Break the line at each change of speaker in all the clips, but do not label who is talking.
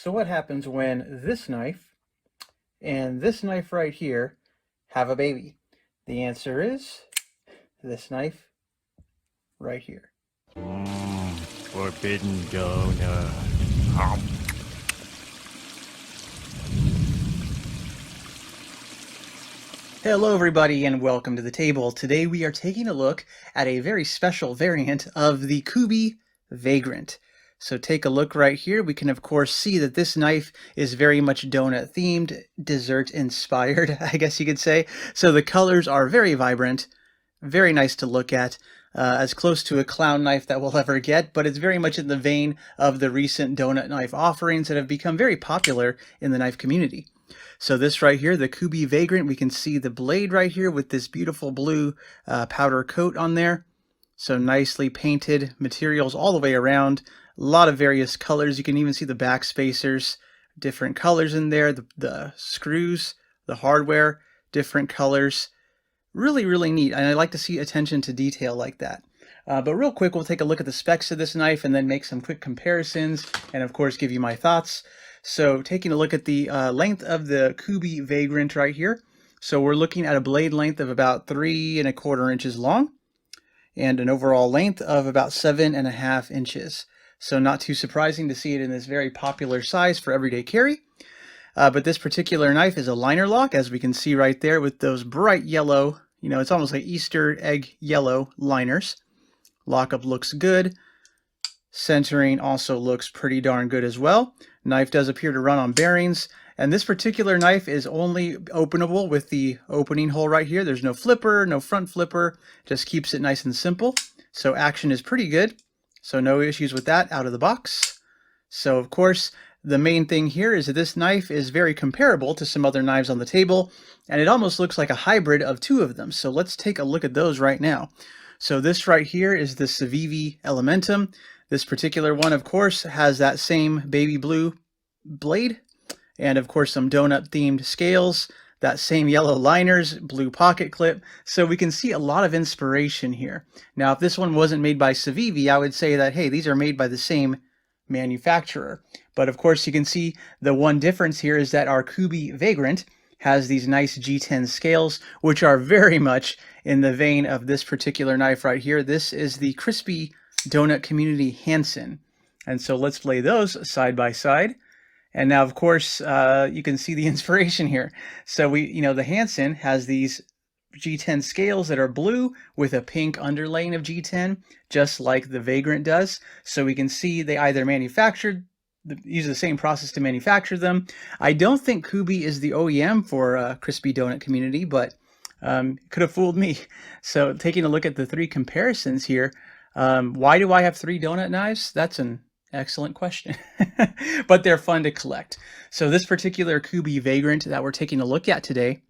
So what happens when this knife and this knife right here have a baby? The answer is this knife right here.
Forbidden donut. Hum.
Hello everybody and welcome to the table. Today we are taking a look at a very special variant of the Kubey Vagrant. So take a look right here. We can of course see that this knife is very much donut themed, dessert inspired, I guess you could say. So the colors are very vibrant, very nice to look at. As close to a clown knife that we'll ever get, but it's very much in the vein of the recent donut knife offerings that have become very popular in the knife community. So this right here, the Kubey Vagrant, we can see the blade right here with this beautiful blue powder coat on there. So nicely painted materials all the way around. A lot of various colors. You can even see the back spacers, different colors in there. The screws, the hardware, different colors. Really, really neat. And I like to see attention to detail like that. But real quick, we'll take a look at the specs of this knife and then make some quick comparisons and of course give you my thoughts. So taking a look at the length of the Kubey Vagrant right here. So we're looking at a blade length of about 3¼ inches long and an overall length of about 7½ inches. So not too surprising to see it in this very popular size for everyday carry. But this particular knife is a liner lock, as we can see right there with those bright yellow, it's almost like Easter egg yellow liners. Lockup looks good. Centering also looks pretty darn good as well. Knife does appear to run on bearings, and this particular knife is only openable with the opening hole right here. There's no flipper, no front flipper, just keeps it nice and simple. So action is pretty good, so no issues with that out of the box. So of course, the main thing here is that this knife is very comparable to some other knives on the table, and it almost looks like a hybrid of two of them. So let's take a look at those right now. So this right here is the Civivi Elementum. This particular one, of course, has that same baby blue blade, and of course some donut themed scales, that same yellow liners, blue pocket clip. So we can see a lot of inspiration here. Now, if this one wasn't made by Civivi, I would say that, hey, these are made by the same manufacturer. But of course, you can see the one difference here is that our Kubey Vagrant has these nice G10 scales, which are very much in the vein of this particular knife right here. This is the Crispy Donut Community Hansen. And so let's lay those side by side. And now, of course, you can see the inspiration here. So the Hansen has these G10 scales that are blue with a pink underlaying of G10, just like the Vagrant does. So we can see they either use the same process to manufacture them. I don't think Kubey is the OEM for Crispy Donut Community, but could have fooled me. So taking a look at the three comparisons here, why do I have three donut knives? That's an excellent question, but they're fun to collect. So this particular Kubey Vagrant that we're taking a look at today,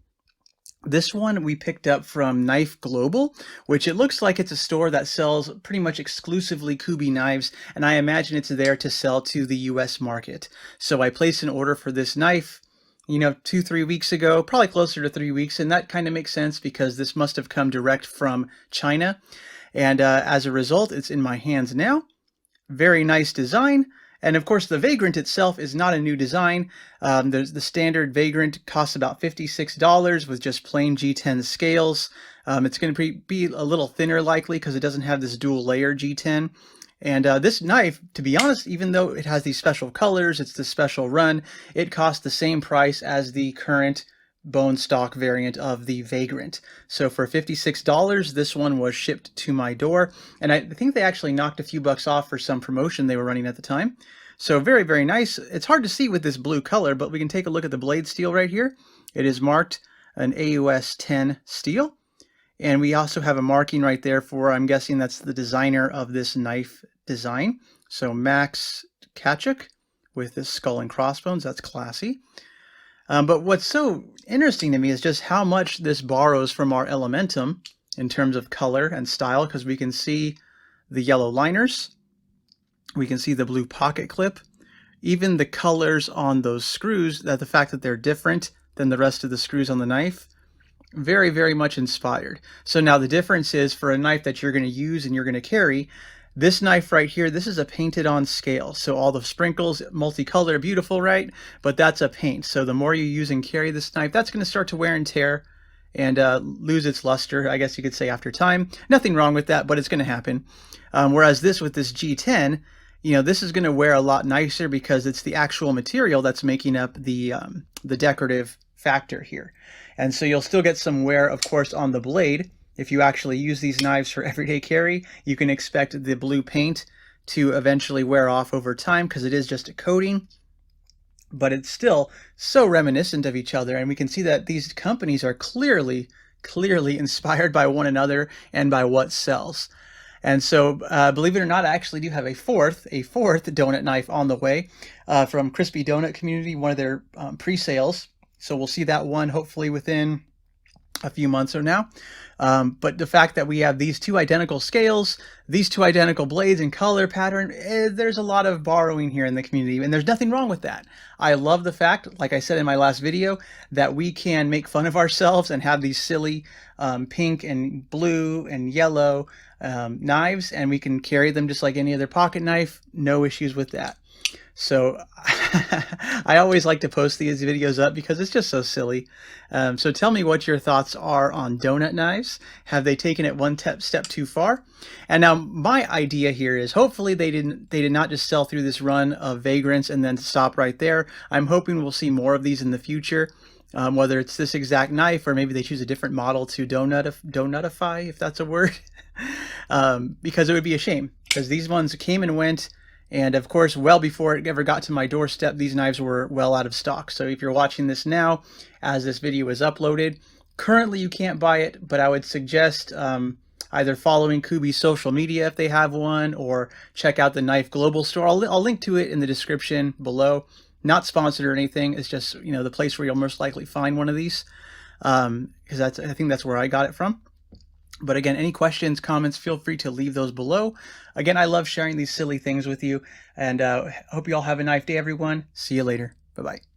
this one we picked up from Knife Global, which it looks like it's a store that sells pretty much exclusively Kubey knives, and I imagine it's there to sell to the US market. So I placed an order for this knife, 2-3 weeks ago, probably closer to 3 weeks, and that kind of makes sense because this must have come direct from China. And as a result, it's in my hands now. Very nice design. And of course, the Vagrant itself is not a new design. The standard Vagrant costs about $56 with just plain G10 scales. It's going to be a little thinner likely because it doesn't have this dual layer G10. And this knife, to be honest, even though it has these special colors, it's the special run, it costs the same price as the current bone stock variant of the Vagrant. So for $56, this one was shipped to my door, and I think they actually knocked a few bucks off for some promotion they were running at the time. So very, very nice. It's hard to see with this blue color, but we can take a look at the blade steel right here. It is marked an AUS 10 steel, and we also have a marking right there for, I'm guessing that's the designer of this knife design. So Max Kachuk with this skull and crossbones. That's classy. But what's so interesting to me is just how much this borrows from our Elementum in terms of color and style, because we can see the yellow liners, we can see the blue pocket clip, even the colors on those screws, the fact that they're different than the rest of the screws on the knife, very, very much inspired. So now the difference is for a knife that you're going to use and you're going to carry, This knife right here, this is a painted on scale. So all the sprinkles, multicolor, beautiful, right? But that's a paint. So the more you use and carry this knife, that's going to start to wear and tear and lose its luster, I guess you could say, after time. Nothing wrong with that, but it's going to happen. Whereas this, with this G10, this is going to wear a lot nicer because it's the actual material that's making up the decorative factor here. And so you'll still get some wear, of course, on the blade. If you actually use these knives for everyday carry, you can expect the blue paint to eventually wear off over time because it is just a coating. But it's still so reminiscent of each other, and we can see that these companies are clearly inspired by one another and by what sells. And so, believe it or not, I actually do have a fourth donut knife on the way from Crispy Donut Community, one of their pre-sales. So we'll see that one hopefully within a few months or now. But the fact that we have these two identical scales, these two identical blades and color pattern, there's a lot of borrowing here in the community, and there's nothing wrong with that. I love the fact, like I said in my last video, that we can make fun of ourselves and have these silly pink and blue and yellow knives, and we can carry them just like any other pocket knife. No issues with that. So I always like to post these videos up because it's just so silly. So tell me what your thoughts are on donut knives. Have they taken it one step too far? And now my idea here is hopefully they did not just sell through this run of Vagrants and then stop right there. I'm hoping we'll see more of these in the future. Whether it's this exact knife or maybe they choose a different model to donutify, if that's a word, because it would be a shame because these ones came and went. And of course, well before it ever got to my doorstep, these knives were well out of stock. So if you're watching this now, as this video is uploaded, currently you can't buy it, but I would suggest either following Kubey's social media if they have one, or check out the Knife Global store. I'll link to it in the description below. Not sponsored or anything. It's just, the place where you'll most likely find one of these, because I think that's where I got it from. But again, any questions, comments, feel free to leave those below. Again, I love sharing these silly things with you, and hope you all have a nice day, everyone. See you later. Bye-bye.